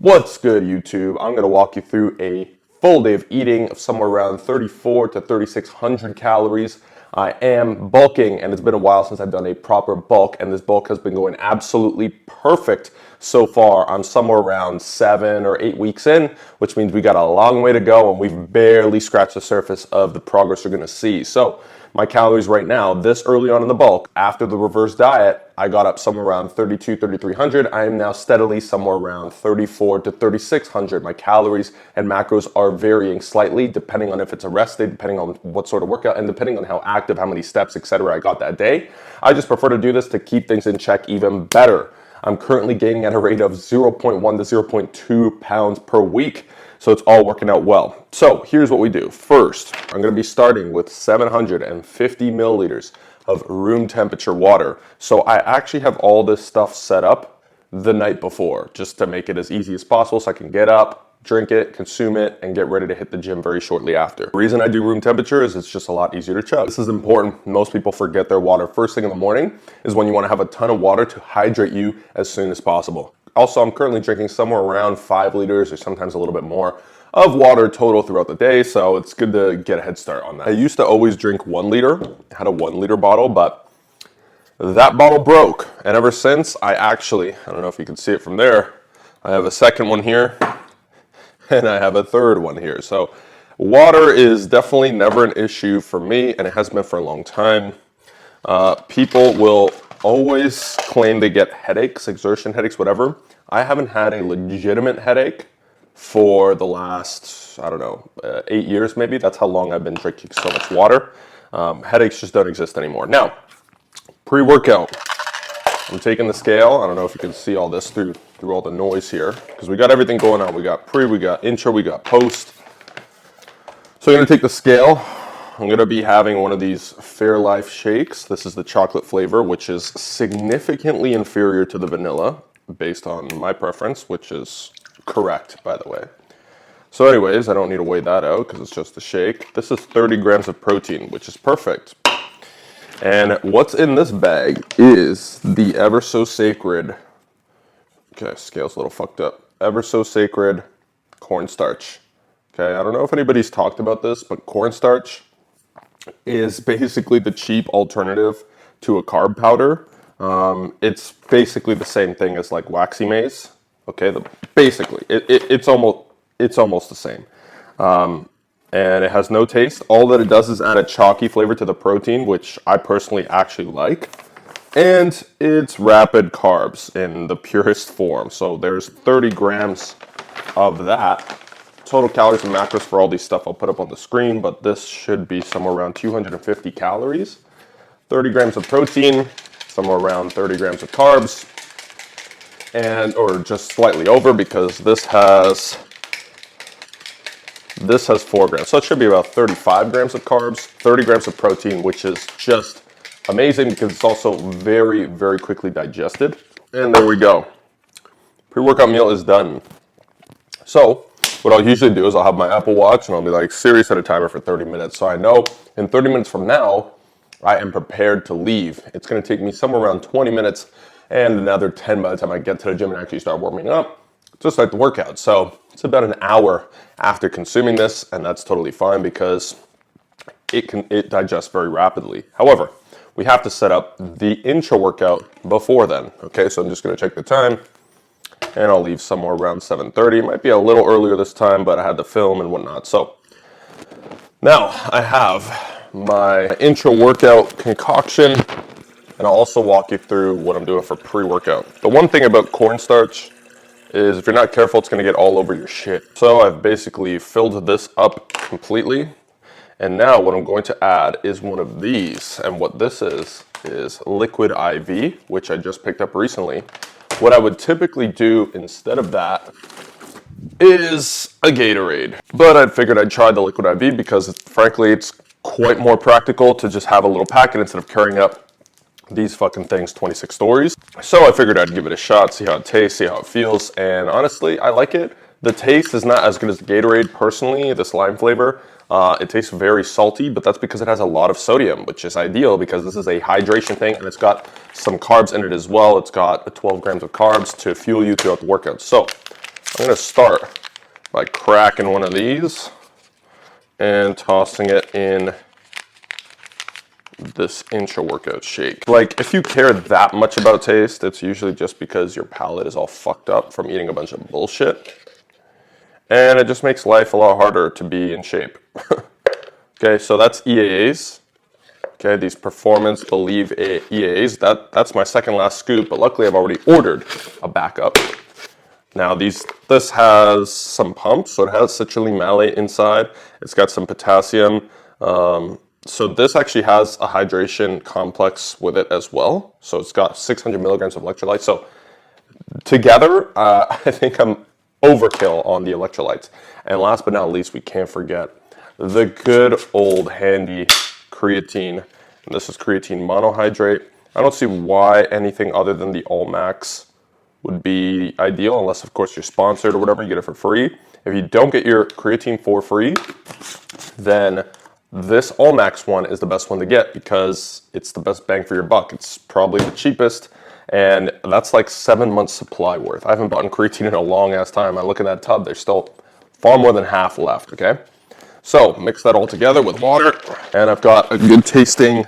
What's good, YouTube? I'm going to walk you through a full day of eating of somewhere around 34 to 3,600 calories. I am bulking, and it's been a while since I've done a proper bulk, and this bulk has been going absolutely perfect so far. I'm somewhere around 7 or 8 weeks in, which means we got a long way to go, and we've barely scratched the surface of the progress you're going to see. So my calories right now, this early on in the bulk, after the reverse diet, I got up somewhere around 32, 3,300. I am now steadily somewhere around 34 to 3,600. My calories and macros are varying slightly depending on if it's a rest day, depending on what sort of workout, and depending on how active, how many steps, etc. I got that day. I just prefer to do this to keep things in check even better. I'm currently gaining at a rate of 0.1 to 0.2 pounds per week. So it's all working out well. So here's what we do. First, I'm going to be starting with 750 milliliters of room temperature water. So I actually have all this stuff set up the night before, just to make it as easy as possible so I can get up, drink it, consume it, and get ready to hit the gym very shortly after. The reason I do room temperature is it's just a lot easier to chug. This is important. Most people forget their water first thing in the morning is when you want to have a ton of water to hydrate you as soon as possible. Also, I'm currently drinking somewhere around 5 liters or sometimes a little bit more of water total throughout the day, so it's good to get a head start on that. I used to always drink 1 liter. I had a 1 liter bottle, but that bottle broke. And ever since, I don't know if you can see it from there, I have a second one here and I have a third one here. So water is definitely never an issue for me, and it has been for a long time. People will always claim they get headaches, exertion headaches, whatever. I haven't had a legitimate headache for the last, 8 years maybe. That's how long I've been drinking so much water. Headaches just don't exist anymore. Now, pre-workout. I'm taking the scale. I don't know if you can see all this through all the noise here, because we got everything going on. We got pre, we got intro, we got post. So I'm going to take the scale. I'm going to be having one of these Fairlife shakes. This is the chocolate flavor, which is significantly inferior to the vanilla, based on my preference, which is correct, by the way. So anyways, I don't need to weigh that out because it's just a shake. This is 30 grams of protein, which is perfect. And what's in this bag is the ever so sacred, okay, scale's a little fucked up, ever so sacred cornstarch. Okay, I don't know if anybody's talked about this, but cornstarch is basically the cheap alternative to a carb powder. It's basically the same thing as like waxy maize. Okay, it's almost the same. And it has no taste. All that it does is add a chalky flavor to the protein, which I personally actually like. And it's rapid carbs in the purest form. So there's 30 grams of that. Total calories and macros for all these stuff I'll put up on the screen, but this should be somewhere around 250 calories. 30 grams of protein, somewhere around 30 grams of carbs, or just slightly over, because this has 4 grams. So it should be about 35 grams of carbs, 30 grams of protein, which is just amazing because it's also very, very quickly digested. And there we go. Pre-workout meal is done. So what I'll usually do is I'll have my Apple Watch and I'll be like, Siri, set a timer for 30 minutes. So I know in 30 minutes from now, I am prepared to leave. It's going to take me somewhere around 20 minutes and another 10 by the time I get to the gym and actually start warming up to start the workout. So it's about an hour after consuming this, and that's totally fine because it digests very rapidly. However, we have to set up the intro workout before then. Okay, so I'm just going to check the time. And I'll leave somewhere around 7:30. It might be a little earlier this time, but I had to film and whatnot. So now I have my intro workout concoction, and I'll also walk you through what I'm doing for pre-workout. The one thing about cornstarch is if you're not careful, it's going to get all over your shit. So I've basically filled this up completely. And now what I'm going to add is one of these. And what this is liquid IV, which I just picked up recently. What I would typically do instead of that is a Gatorade. But I figured I'd try the liquid IV because frankly, it's quite more practical to just have a little packet instead of carrying up these fucking things 26 stories. So I figured I'd give it a shot, see how it tastes, see how it feels. And honestly, I like it. The taste is not as good as the Gatorade personally, the slime flavor. It tastes very salty, but that's because it has a lot of sodium, which is ideal because this is a hydration thing and it's got some carbs in it as well. It's got 12 grams of carbs to fuel you throughout the workout. So I'm gonna start by cracking one of these and tossing it in this intra-workout shake. Like, if you care that much about taste, it's usually just because your palate is all fucked up from eating a bunch of bullshit. And it just makes life a lot harder to be in shape. Okay, so that's EAAs. Okay, these Performance Believe EAAs. That's my second last scoop, but luckily I've already ordered a backup. Now this has some pumps, so it has citrulline malate inside. It's got some potassium. So this actually has a hydration complex with it as well. So it's got 600 milligrams of electrolytes. So together, I think I'm overkill on the electrolytes. And last but not least, we can't forget the good old handy creatine. And this is creatine monohydrate. I don't see why anything other than the All Max would be ideal, unless of course you're sponsored or whatever, you get it for free. If you don't get your creatine for free, then this All Max one is the best one to get because it's the best bang for your buck. It's probably the cheapest, and that's like 7 months supply worth. I haven't bought creatine in a long ass time. I look in that tub, there's still far more than half left, okay? So mix that all together with water, and I've got a good tasting,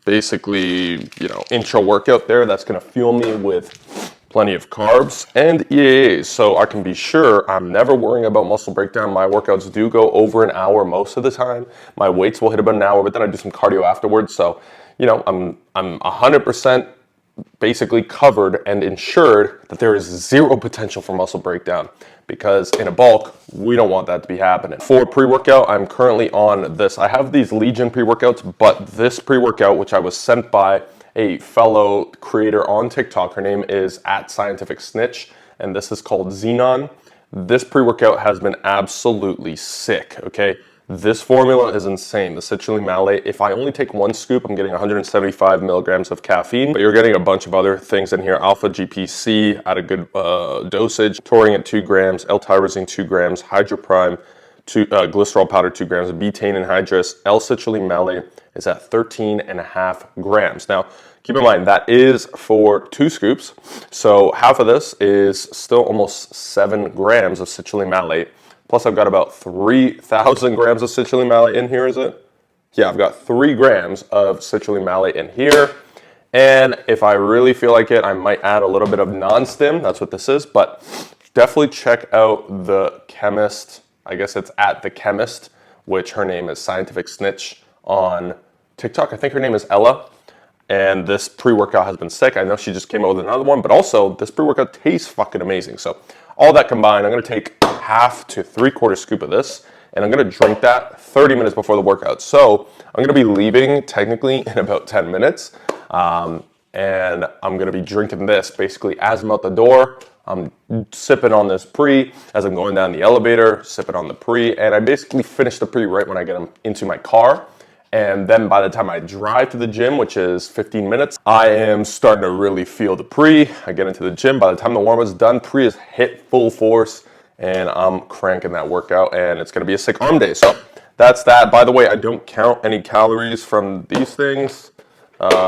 basically, intra-workout there that's gonna fuel me with plenty of carbs and EAAs, so I can be sure I'm never worrying about muscle breakdown. My workouts do go over an hour most of the time. My weights will hit about an hour, but then I do some cardio afterwards. So, I'm 100% basically covered and ensured that there is zero potential for muscle breakdown, because in a bulk, we don't want that to be happening. For pre-workout, I'm currently on this. I have these Legion pre-workouts, but this pre-workout, which I was sent by a fellow creator on TikTok, her name is @scientificsnitch, and this is called Xenon. This pre-workout has been absolutely sick, okay? This formula is insane. The citrulline malate, if I only take one scoop, I'm getting 175 milligrams of caffeine, but you're getting a bunch of other things in here. Alpha GPC at a good dosage, taurine at 2 grams, L-tyrosine 2 grams, hydroprime, glycerol powder 2 grams, betaine anhydrous, L-citrulline malate is at 13.5 grams. Now, keep in mind, that is for 2 scoops. So half of this is still almost 7 grams of citrulline malate. Plus I've got about 3,000 grams of citrulline malate in here, is it? Yeah, I've got 3 grams of citrulline malate in here. And if I really feel like it, I might add a little bit of non-stim. That's what this is. But definitely check out the chemist. I guess it's @the chemist, which her name is Scientific Snitch on TikTok. I think her name is Ella. And this pre-workout has been sick. I know she just came out with another one, but also this pre-workout tastes fucking amazing. So all that combined, I'm gonna take half to 3/4 scoop of this, and I'm gonna drink that 30 minutes before the workout. So I'm gonna be leaving technically in about 10 minutes. And I'm gonna be drinking this basically as I'm out the door. I'm sipping on this pre as I'm going down the elevator, sipping on the pre, and I basically finish the pre right when I get into my car. And then by the time I drive to the gym, which is 15 minutes, I am starting to really feel the pre. I get into the gym. By the time the warm-up is done, pre is hit full force, and I'm cranking that workout, and it's gonna be a sick arm day. So that's that. By the way, I don't count any calories from these things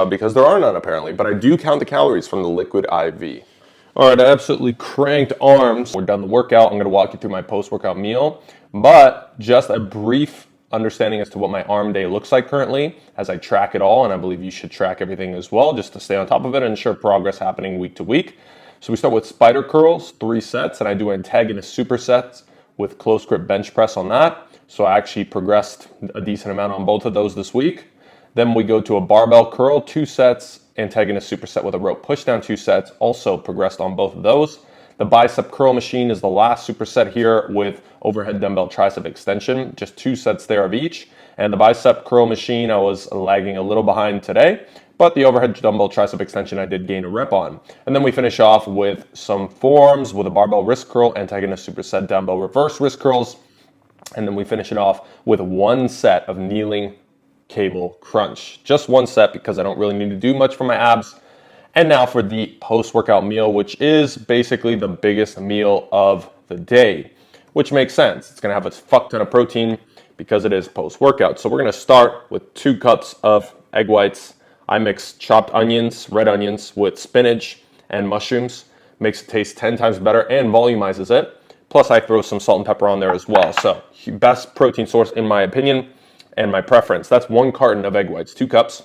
because there are none apparently, but I do count the calories from the liquid IV. All right, I absolutely cranked arms. We're done the workout. I'm gonna walk you through my post-workout meal, but just a brief understanding as to what my arm day looks like currently as I track it all, and I believe you should track everything as well just to stay on top of it and ensure progress happening week to week. So we start with spider curls, 3 sets, and I do antagonist supersets with close grip bench press on that. So I actually progressed a decent amount on both of those this week. Then we go to a barbell curl, 2 sets, antagonist superset with a rope push down, 2 sets, also progressed on both of those. The bicep curl machine is the last superset here with overhead dumbbell tricep extension, just 2 sets there of each. And the bicep curl machine, I was lagging a little behind today, but the overhead dumbbell tricep extension I did gain a rep on. And then we finish off with some forearms with a barbell wrist curl, antagonist superset dumbbell reverse wrist curls. And then we finish it off with 1 set of kneeling cable crunch. Just 1 set because I don't really need to do much for my abs. And now for the post-workout meal, which is basically the biggest meal of the day, which makes sense. It's gonna have a fuck ton of protein because it is post-workout. So we're gonna start with 2 cups of egg whites. I mix chopped onions, red onions with spinach and mushrooms. makes it taste 10 times better and volumizes it. Plus I throw some salt and pepper on there as well. So best protein source in my opinion and my preference. That's 1 carton of egg whites, 2 cups.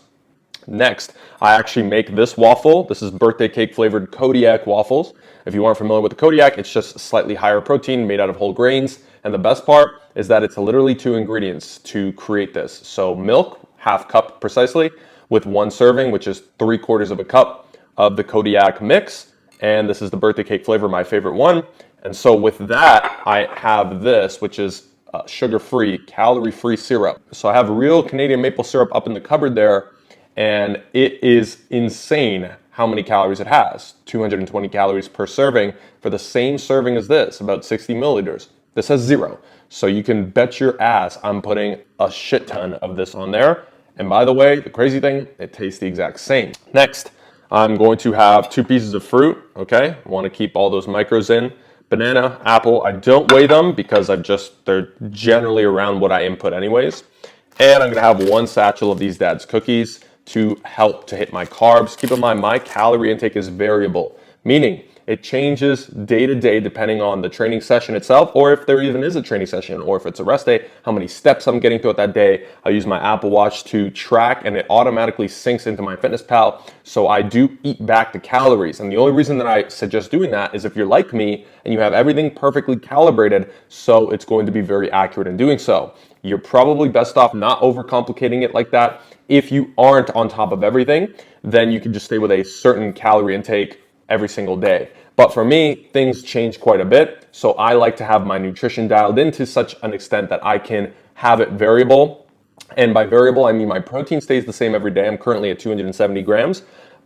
Next, I actually make this waffle. This is birthday cake flavored Kodiak waffles. If you aren't familiar with the Kodiak, it's just slightly higher protein made out of whole grains. And the best part is that it's literally 2 ingredients to create this. So milk, half cup precisely, with 1 serving, which is 3/4 of a cup of the Kodiak mix. And this is the birthday cake flavor, my favorite one. And so with that, I have this, which is sugar-free, calorie-free syrup. So I have real Canadian maple syrup up in the cupboard there, and it is insane how many calories it has. 220 calories per serving for the same serving as this, about 60 milliliters. This has 0. So you can bet your ass I'm putting a shit ton of this on there. And by the way, the crazy thing, it tastes the exact same. Next, I'm going to have 2 pieces of fruit, okay? I want to keep all those micros in. Banana, apple, I don't weigh them because they're generally around what I input anyways. And I'm gonna have 1 satchel of these Dad's cookies to help to hit my carbs. Keep in mind, my calorie intake is variable, meaning it changes day to day depending on the training session itself, or if there even is a training session, or if it's a rest day, how many steps I'm getting throughout that day. I use my Apple Watch to track, and it automatically syncs into my FitnessPal. So I do eat back the calories. And the only reason that I suggest doing that is if you're like me and you have everything perfectly calibrated, so it's going to be very accurate in doing so. You're probably best off not overcomplicating it like that. If you aren't on top of everything, then you can just stay with a certain calorie intake every single day. But for me, things change quite a bit. So I like to have my nutrition dialed in to such an extent that I can have it variable. And by variable, I mean my protein stays the same every day. I'm currently at 270 grams.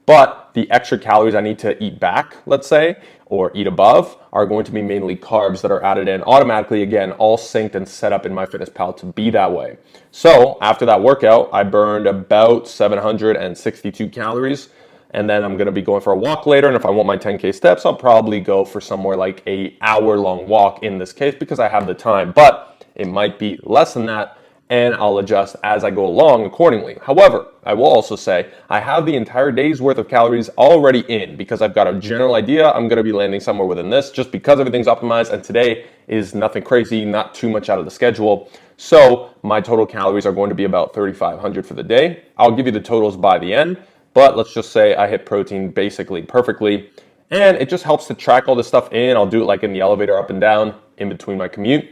But the extra calories I need to eat back, let's say, or eat above, are going to be mainly carbs that are added in automatically, again, all synced and set up in my FitnessPal to be that way. So after that workout, I burned about 762 calories. And then I'm going to be going for a walk later. And if I want my 10K steps, I'll probably go for somewhere like a hour-long walk in this case because I have the time. But it might be less than that, and I'll adjust as I go along accordingly. However, I will also say I have the entire day's worth of calories already in because I've got a general idea I'm going to be landing somewhere within this just because everything's optimized, and today is nothing crazy, not too much out of the schedule. So my total calories are going to be about 3,500 for the day. I'll give you the totals by the end. But let's just say I hit protein basically perfectly, and it just helps to track all this stuff in. I'll do it like in the elevator up and down in between my commute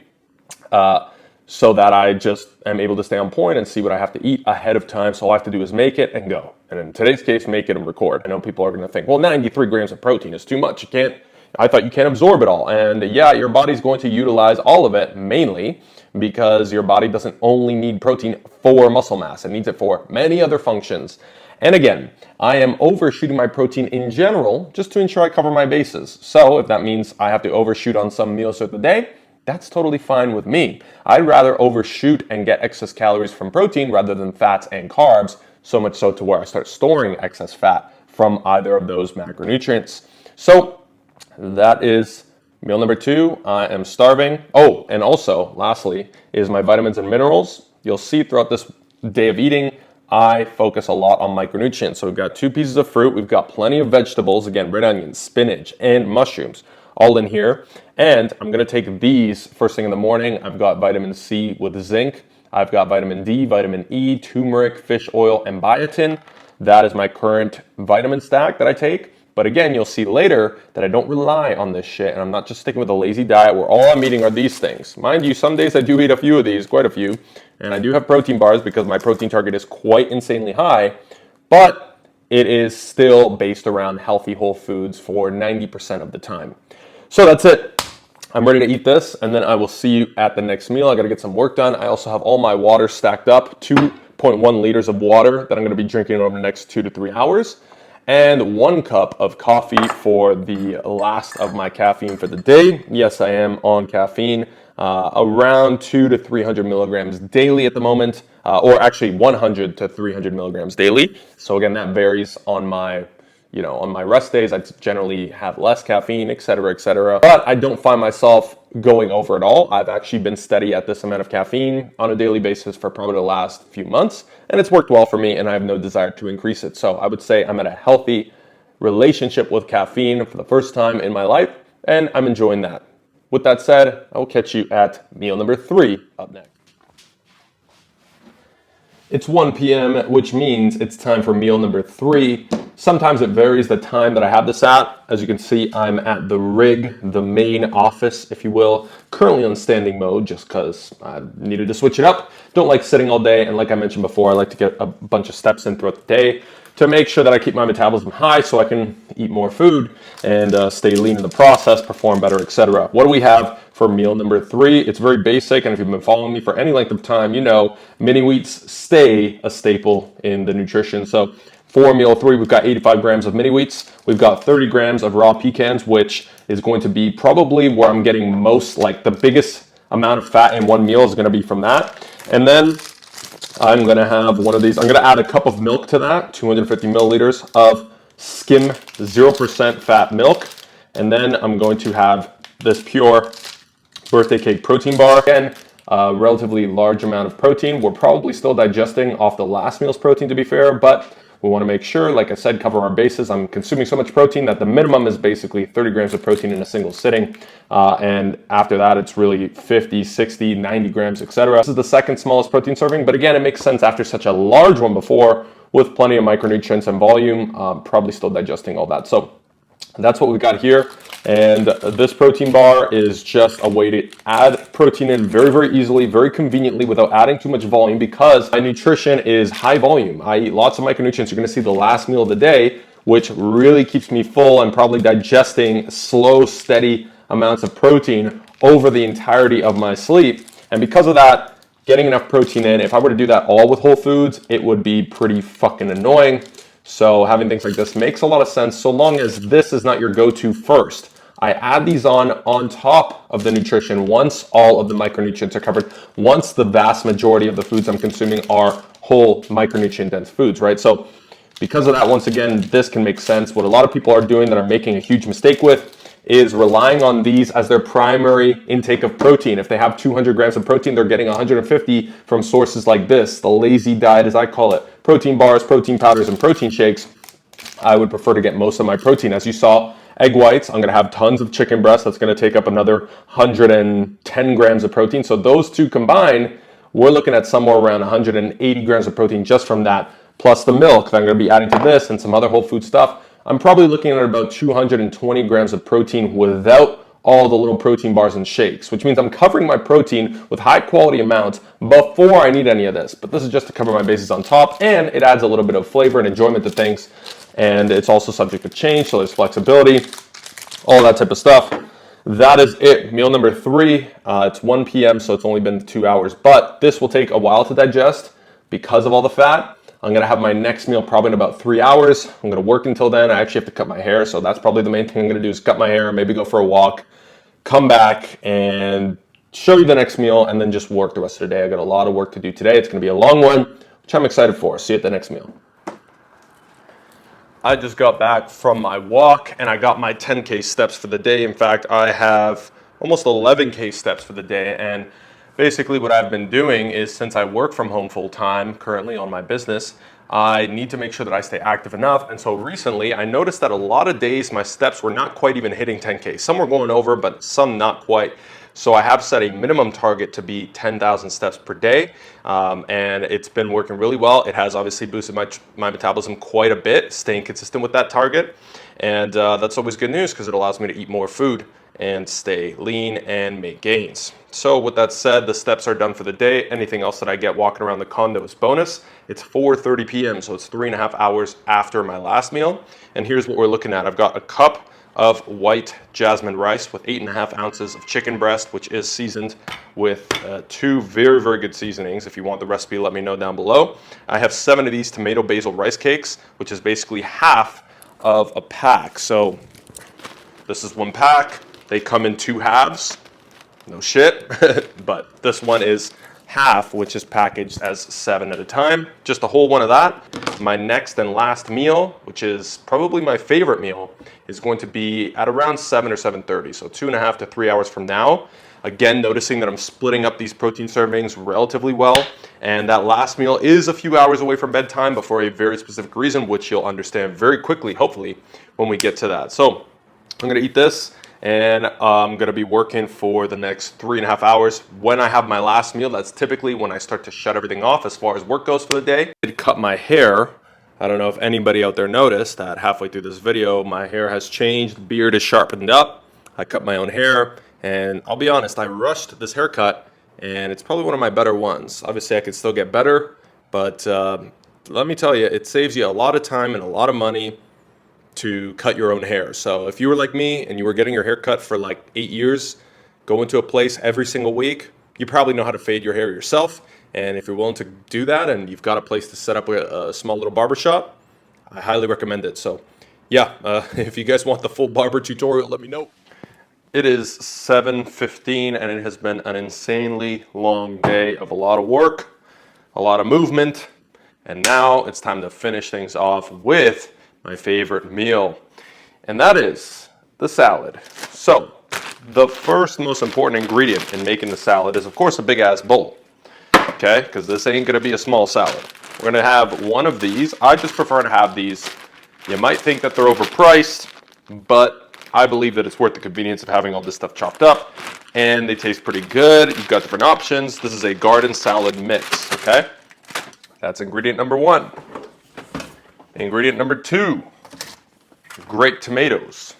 so that I just am able to stay on point and see what I have to eat ahead of time. So all I have to do is make it and go. And in today's case, make it and record. I know people are going to think, well, 93 grams of protein is too much. I thought you can't absorb it all. And yeah, your body's going to utilize all of it mainly because your body doesn't only need protein for muscle mass. It needs it for many other functions. And again, I am overshooting my protein in general just to ensure I cover my bases. So if that means I have to overshoot on some meals throughout the day, that's totally fine with me. I'd rather overshoot and get excess calories from protein rather than fats and carbs, so much so to where I start storing excess fat from either of those macronutrients. So that is meal number 2. I am starving. Oh, and also, lastly, is my vitamins and minerals. You'll see throughout this day of eating, I focus a lot on micronutrients. So we've got 2 pieces of fruit. We've got plenty of vegetables. Again, red onions, spinach, and mushrooms all in here. And I'm going to take these first thing in the morning. I've got vitamin C with zinc. I've got vitamin D, vitamin E, turmeric, fish oil, and biotin. That is my current vitamin stack that I take. But again, you'll see later that I don't rely on this shit, and I'm not just sticking with a lazy diet where all I'm eating are these things. Mind you, some days I do eat a few of these, quite a few, and I do have protein bars because my protein target is quite insanely high, but it is still based around healthy whole foods for 90% of the time. So that's it. I'm ready to eat this, and then I will see you at the next meal. I got to get some work done. I also have all my water stacked up, 2.1 liters of water that I'm going to be drinking over the next 2 to 3 hours. And 1 cup of coffee for the last of my caffeine for the day. Yes, I am on caffeine, around 200 to 300 milligrams daily at the moment, or actually 100 to 300 milligrams daily. So again, that varies on my rest days. I generally have less caffeine, et cetera, but I don't find myself going over at all. I've actually been steady at this amount of caffeine on a daily basis for probably the last few months, and it's worked well for me, and I have no desire to increase it. So I would say I'm at a healthy relationship with caffeine for the first time in my life, and I'm enjoying that. With that said, I will catch you at meal number 3 up next. It's 1 p.m., which means it's time for meal number 3. Sometimes it varies the time that I have this at. As you can see, I'm at the rig, the main office, if you will, currently on standing mode just because I needed to switch it up. Don't like sitting all day, and like I mentioned before, I like to get a bunch of steps in throughout the day to make sure that I keep my metabolism high so I can eat more food and stay lean in the process, perform better, etc. What do we have for meal number 3? It's very basic, and if you've been following me for any length of time, you know mini wheats stay a staple in the nutrition. So for meal 3, we've got 85 grams of mini wheats. We've got 30 grams of raw pecans, which is going to be probably where I'm getting most, like the biggest amount of fat in one meal is going to be from that. And then I'm going to have one of these. I'm going to add a cup of milk to that, 250 milliliters of skim 0% fat milk. And then I'm going to have this pure birthday cake protein bar. Again, a relatively large amount of protein. We're probably still digesting off the last meal's protein, to be fair, but we want to make sure, like I said, cover our bases. I'm consuming so much protein that the minimum is basically 30 grams of protein in a single sitting. And after that, it's really 50, 60, 90 grams, etc. This is the second smallest protein serving. But again, it makes sense after such a large one before with plenty of micronutrients and volume, probably still digesting all that. So that's what we got here. And this protein bar is just a way to add protein in very, very easily, very conveniently without adding too much volume, because my nutrition is high volume. I eat lots of micronutrients. You're going to see the last meal of the day, which really keeps me full and probably digesting slow, steady amounts of protein over the entirety of my sleep. And because of that, getting enough protein in, if I were to do that all with whole foods, it would be pretty fucking annoying. So having things like this makes a lot of sense, so long as this is not your go-to first. I add these on top of the nutrition once all of the micronutrients are covered, once the vast majority of the foods I'm consuming are whole micronutrient dense foods, right? So because of that, once again, this can make sense. What a lot of people are doing that are making a huge mistake with is relying on these as their primary intake of protein. If they have 200 grams of protein, they're getting 150 from sources like this, the lazy diet as I call it, protein bars, protein powders, and protein shakes. I would prefer to get most of my protein. As you saw, egg whites, I'm going to have tons of chicken breast. That's going to take up another 110 grams of protein. So those two combined, we're looking at somewhere around 180 grams of protein just from that, plus the milk that I'm going to be adding to this and some other whole food stuff. I'm probably looking at about 220 grams of protein without all the little protein bars and shakes, which means I'm covering my protein with high quality amounts before I need any of this. But this is just to cover my bases on top, and it adds a little bit of flavor and enjoyment to things. And it's also subject to change, so there's flexibility, all that type of stuff. That is it. Meal number 3. It's 1 p.m., so it's only been 2 hours, but this will take a while to digest because of all the fat. I'm going to have my next meal probably in about 3 hours. I'm going to work until then. I actually have to cut my hair, so that's probably the main thing I'm going to do is cut my hair, maybe go for a walk, come back and show you the next meal, and then just work the rest of the day. I got a lot of work to do today. It's going to be a long one, which I'm excited for. See you at the next meal. I just got back from my walk and I got my 10K steps for the day. In fact, I have almost 11K steps for the day. And basically what I've been doing is, since I work from home full time currently on my business, I need to make sure that I stay active enough. And so recently I noticed that a lot of days my steps were not quite even hitting 10K. Some were going over, but some not quite. So I have set a minimum target to be 10,000 steps per day, and it's been working really well. It has obviously boosted my metabolism quite a bit, staying consistent with that target, and that's always good news because it allows me to eat more food and stay lean and make gains. So with that said, the steps are done for the day. Anything else that I get walking around the condo is bonus. It's 4:30 p.m., so it's 3.5 hours after my last meal, and here's what we're looking at. I've got a cup of white jasmine rice with 8.5 ounces of chicken breast, which is seasoned with 2 very, very good seasonings. If you want the recipe, let me know down below. I have 7 of these tomato basil rice cakes, which is basically half of a pack. So this is 1 pack. They come in 2 halves. No shit, but this one is half, which is packaged as 7 at a time. Just a whole one of that. My next and last meal, which is probably my favorite meal, is going to be at around 7 or 7:30, so 2.5 to 3 hours from now. Again, noticing that I'm splitting up these protein servings relatively well, and that last meal is a few hours away from bedtime, but for a very specific reason, which you'll understand very quickly, hopefully, when we get to that. So I'm gonna eat this, and I'm gonna be working for the next 3.5 hours. When I have my last meal, that's typically when I start to shut everything off as far as work goes for the day. I did cut my hair. I don't know if anybody out there noticed that halfway through this video, my hair has changed, the beard is sharpened up. I cut my own hair, and I'll be honest, I rushed this haircut, and it's probably one of my better ones. Obviously, I could still get better, but let me tell you, it saves you a lot of time and a lot of money to cut your own hair. So if you were like me and you were getting your hair cut for like 8 years, going to a place every single week, you probably know how to fade your hair yourself. And if you're willing to do that and you've got a place to set up a small little barber shop, I highly recommend it. So yeah, if you guys want the full barber tutorial, let me know. It is 7:15 and it has been an insanely long day of a lot of work, a lot of movement, and now it's time to finish things off with my favorite meal, and that is the salad. So the first most important ingredient in making the salad is, of course, a big ass bowl, okay? Because this ain't gonna be a small salad. We're gonna have one of these. I just prefer to have these. You might think that they're overpriced, but I believe that it's worth the convenience of having all this stuff chopped up, and they taste pretty good. You've got different options. This is a garden salad mix, okay? That's ingredient number 1. Ingredient number 2, grape tomatoes.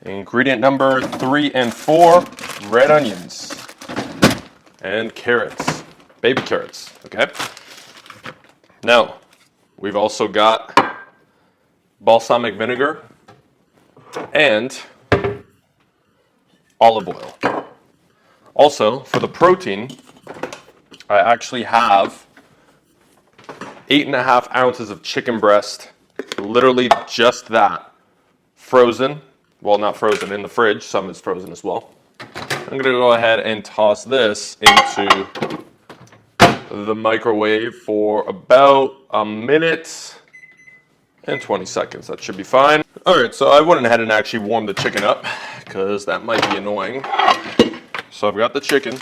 Ingredient number 3 and 4, red onions and carrots, baby carrots, okay? Now, we've also got balsamic vinegar and olive oil. Also, for the protein, I actually have 8.5 ounces of chicken breast, literally just that, frozen. Well, not frozen, in the fridge, some is frozen as well. I'm gonna go ahead and toss this into the microwave for about a minute and 20 seconds. That should be fine. All right, so I went ahead and actually warmed the chicken up because that might be annoying. So I've got the chicken,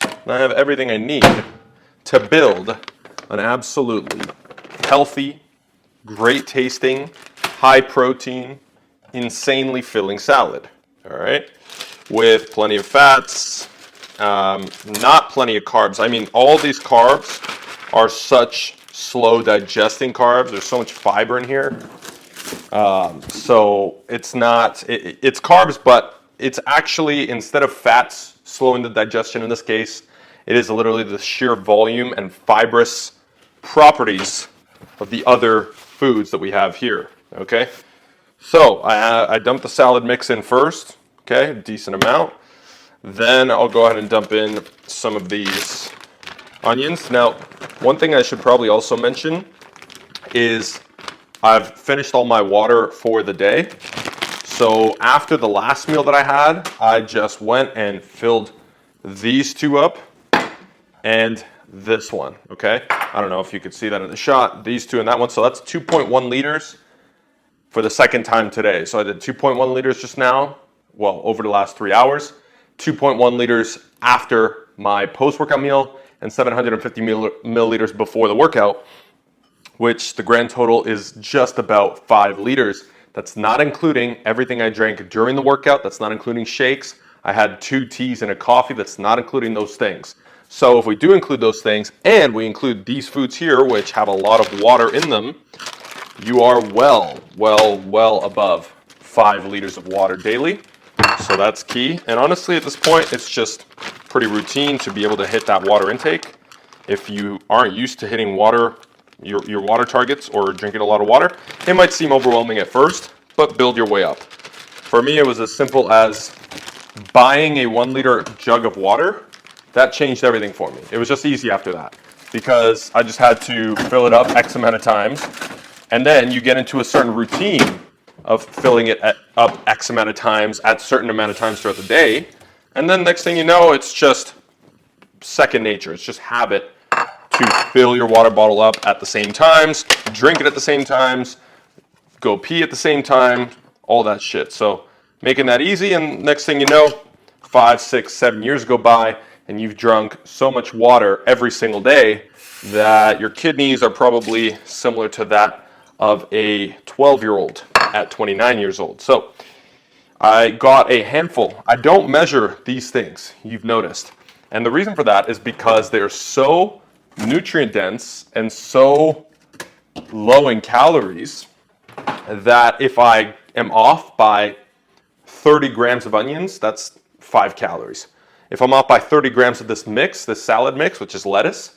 and I have everything I need to build an absolutely healthy, great tasting, high protein, insanely filling salad, all right? With plenty of fats, not plenty of carbs. I mean, all these carbs are such slow digesting carbs. There's so much fiber in here. So it's not, it's carbs, but it's actually, instead of fats slowing the digestion in this case, it is literally the sheer volume and fibrous properties of the other foods that we have here, okay? So I dumped the salad mix in first, okay, a decent amount. Then I'll go ahead and dump in some of these onions. Now, one thing I should probably also mention is I've finished all my water for the day. So after the last meal that I had, I just went and filled these two up and this one, okay? I don't know if you could see that in the shot, these two and that one. So that's 2.1 liters for the second time today. So I did 2.1 liters just now, well, over the last 3 hours, 2.1 liters after my post-workout meal, and 750 milliliters before the workout, which the grand total is just about 5 liters. That's not including everything I drank during the workout. That's not including shakes. I had 2 teas and a coffee. That's not including those things. So if we do include those things, and we include these foods here, which have a lot of water in them, you are well above 5 liters of water daily. So that's key. And honestly, at this point, it's just pretty routine to be able to hit that water intake. If you aren't used to hitting water, your water targets, or drinking a lot of water, it might seem overwhelming at first, but build your way up. For me, it was as simple as buying a 1 liter jug of water. That changed everything for me. It was just easy after that because I just had to fill it up X amount of times, and then you get into a certain routine of filling it up X amount of times at certain amount of times throughout the day, and then next thing you know, it's just second nature. It's just habit to fill your water bottle up at the same times, drink it at the same times, go pee at the same time, all that shit. So making that easy, and next thing you know, 5, 6, 7 years go by, and you've drunk so much water every single day that your kidneys are probably similar to that of a 12-year-old at 29 years old. So I got a handful. I don't measure these things, you've noticed. And the reason for that is because they're so nutrient dense and so low in calories that if I am off by 30 grams of onions, that's 5 calories. If I'm off by 30 grams of this mix, this salad mix, which is lettuce,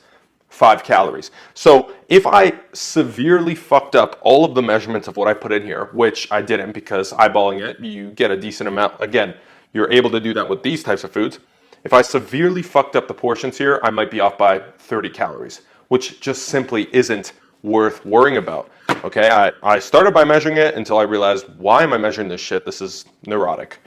5 calories. So if I severely fucked up all of the measurements of what I put in here, which I didn't because eyeballing it, you get a decent amount. Again, you're able to do that with these types of foods. If I severely fucked up the portions here, I might be off by 30 calories, which just simply isn't worth worrying about. Okay, I started by measuring it until I realized, why am I measuring this shit? This is neurotic.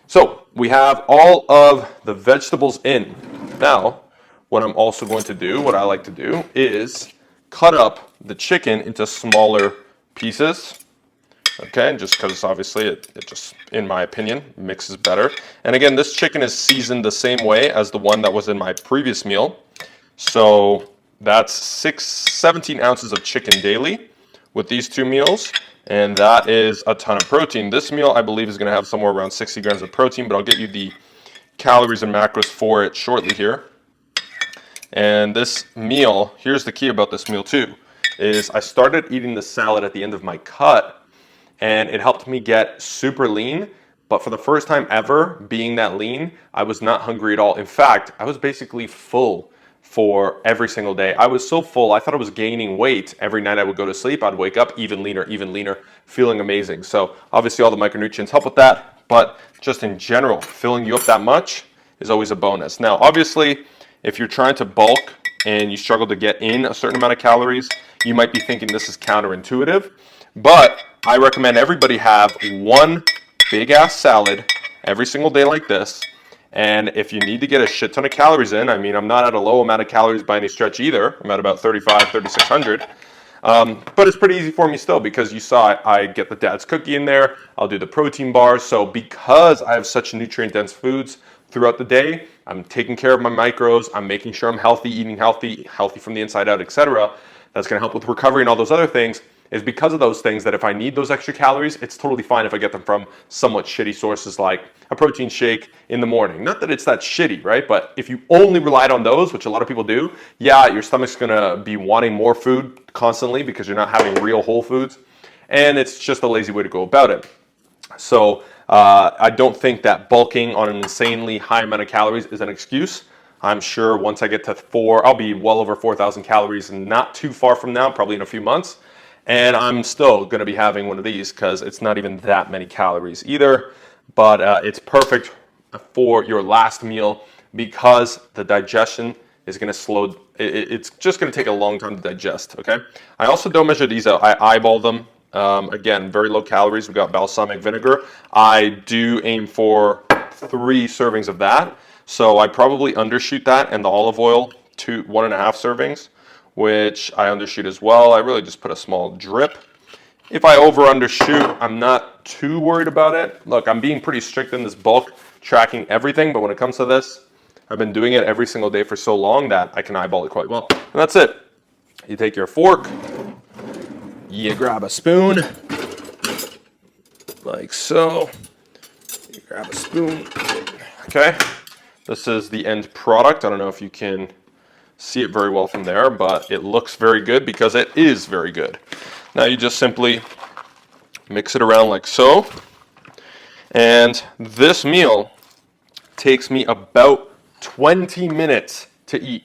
So we have all of the vegetables in. Now, what I'm also going to do, what I like to do, is cut up the chicken into smaller pieces. Okay, just because obviously it just, in my opinion, mixes better. And again, this chicken is seasoned the same way as the one that was in my previous meal. So that's 17 ounces of chicken daily with these two meals. And that is a ton of protein. This meal, I believe, is going to have somewhere around 60 grams of protein, but I'll get you the calories and macros for it shortly here. And this meal, here's the key about this meal too, is I started eating the salad at the end of my cut, and it helped me get super lean. But for the first time ever being that lean, I was not hungry at all. In fact, I was basically full for every single day. I was so full, I thought I was gaining weight. Every night I would go to sleep, I'd wake up even leaner, feeling amazing. So obviously all the micronutrients help with that, but just in general, filling you up that much is always a bonus. Now, obviously, if you're trying to bulk and you struggle to get in a certain amount of calories, you might be thinking this is counterintuitive, but I recommend everybody have one big ass salad every single day like this. And if you need to get a shit ton of calories in, I mean, I'm not at a low amount of calories by any stretch either. I'm at about 3,600. But it's pretty easy for me still because you saw I get the dad's cookie in there. I'll do the protein bars. So because I have such nutrient dense foods throughout the day, I'm taking care of my macros. I'm making sure I'm healthy, eating healthy from the inside out, etc. That's going to help with recovery and all those other things. Is because of those things that if I need those extra calories, it's totally fine if I get them from somewhat shitty sources like a protein shake in the morning. Not that it's that shitty, right? But if you only relied on those, which a lot of people do, yeah, your stomach's gonna be wanting more food constantly because you're not having real whole foods. And it's just a lazy way to go about it. So I don't think that bulking on an insanely high amount of calories is an excuse. I'm sure once I get to 4, I'll be well over 4,000 calories and not too far from now, probably in a few months. And I'm still going to be having one of these because it's not even that many calories either. But it's perfect for your last meal because the digestion is going to slow. It's just going to take a long time to digest, okay? I also don't measure these out. I eyeball them. Again, very low calories. We got balsamic vinegar. I do aim for 3 servings of that. So I probably undershoot that, and the olive oil, 1.5 servings. Which I undershoot as well. I really just put a small drip. If I undershoot, I'm not too worried about it. Look, I'm being pretty strict in this bulk, tracking everything, but when it comes to this, I've been doing it every single day for so long that I can eyeball it quite well. And that's it. You take your fork, you grab a spoon, like so. You grab a spoon, okay? This is the end product. I don't know if you can see it very well from there, but it looks very good because it is very good. Now you just simply mix it around like so. And this meal takes me about 20 minutes to eat.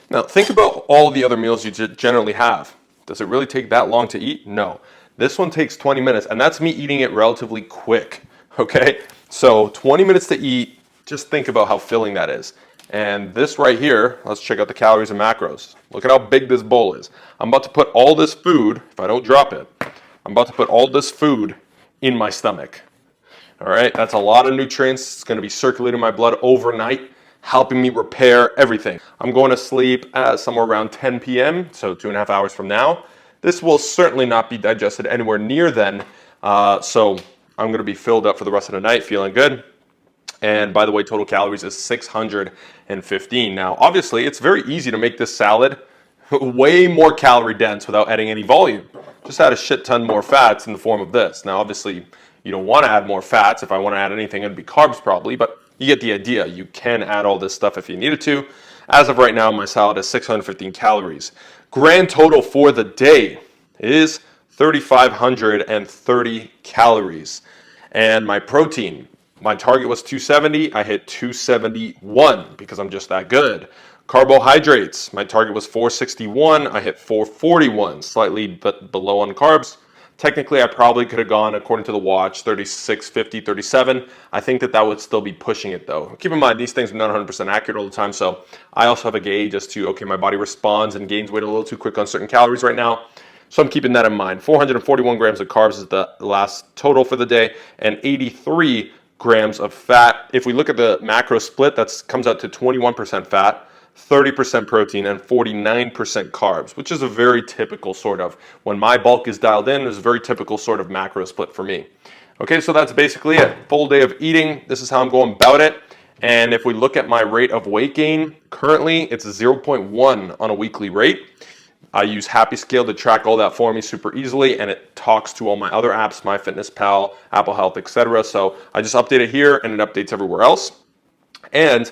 Now think about all the other meals you generally have. Does it really take that long to eat? No. This one takes 20 minutes, and that's me eating it relatively quick, okay? So 20 minutes to eat, just think about how filling that is. And this right here, let's check out the calories and macros. Look at how big this bowl is. I'm about to put all this food, if I don't drop it, I'm about to put all this food in my stomach. All right, that's a lot of nutrients. It's going to be circulating my blood overnight. helping me repair everything. I'm going to sleep at somewhere around 10 p.m., so 2.5 hours from now. This will certainly not be digested anywhere near then, so I'm going to be filled up for the rest of the night, feeling good. And by the way, total calories is 615. Now, obviously, it's very easy to make this salad way more calorie dense without adding any volume. Just add a shit ton more fats in the form of this. Now, obviously, you don't want to add more fats. If I want to add anything, it'd be carbs probably, but you get the idea. You can add all this stuff if you needed to. As of right now, my salad is 615 calories. Grand total for the day is 3,530 calories. And my protein, my target was 270. I hit 271 because I'm just that good. Carbohydrates, my target was 461. I hit 441, slightly below on carbs. Technically, I probably could have gone, according to the watch, 36, 50, 37. I think that would still be pushing it, though. Keep in mind, these things are not 100% accurate all the time, so I also have a gauge as to, okay, my body responds and gains weight a little too quick on certain calories right now. So I'm keeping that in mind. 441 grams of carbs is the last total for the day, and 83 grams of fat. If we look at the macro split, that comes out to 21% fat, 30% protein, and 49% carbs, which is a very typical sort of, when my bulk is dialed in, is a very typical sort of macro split for me. Okay, so that's basically it. Full day of eating. This is how I'm going about it. And if we look at my rate of weight gain, currently it's 0.1 on a weekly rate. I use Happy Scale to track all that for me super easily, and it talks to all my other apps, MyFitnessPal, Apple Health, etc. So I just update it here, and it updates everywhere else. And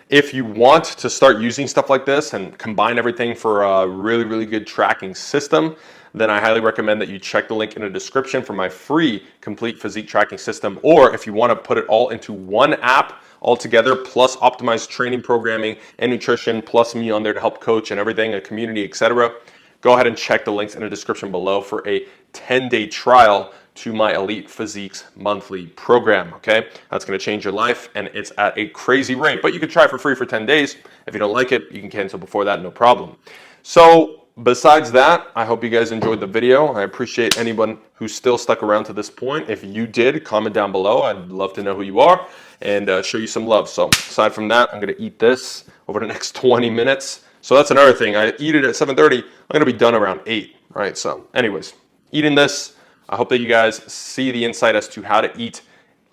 if you want to start using stuff like this and combine everything for a really, really good tracking system, then I highly recommend that you check the link in the description for my free complete physique tracking system. Or if you want to put it all into one app altogether, plus optimized training programming and nutrition, plus me on there to help coach and everything, a community, etc., go ahead and check the links in the description below for a 10-day trial to my Elite Physiques monthly program, okay? That's gonna change your life, and it's at a crazy rate, but you can try it for free for 10 days. If you don't like it, you can cancel before that, no problem. So besides that, I hope you guys enjoyed the video. I appreciate anyone who still stuck around to this point. If you did, comment down below. I'd love to know who you are and show you some love. So aside from that, I'm gonna eat this over the next 20 minutes. So that's another thing. I eat it at 7:30. I'm gonna be done around 8, right? So anyways, eating this, I hope that you guys see the insight as to how to eat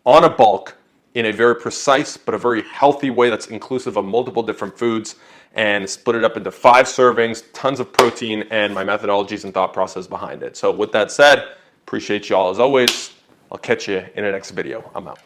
on a bulk in a very precise but a very healthy way that's inclusive of multiple different foods, and split it up into 5 servings, tons of protein, and my methodologies and thought process behind it. So with that said, appreciate y'all as always. I'll catch you in the next video. I'm out.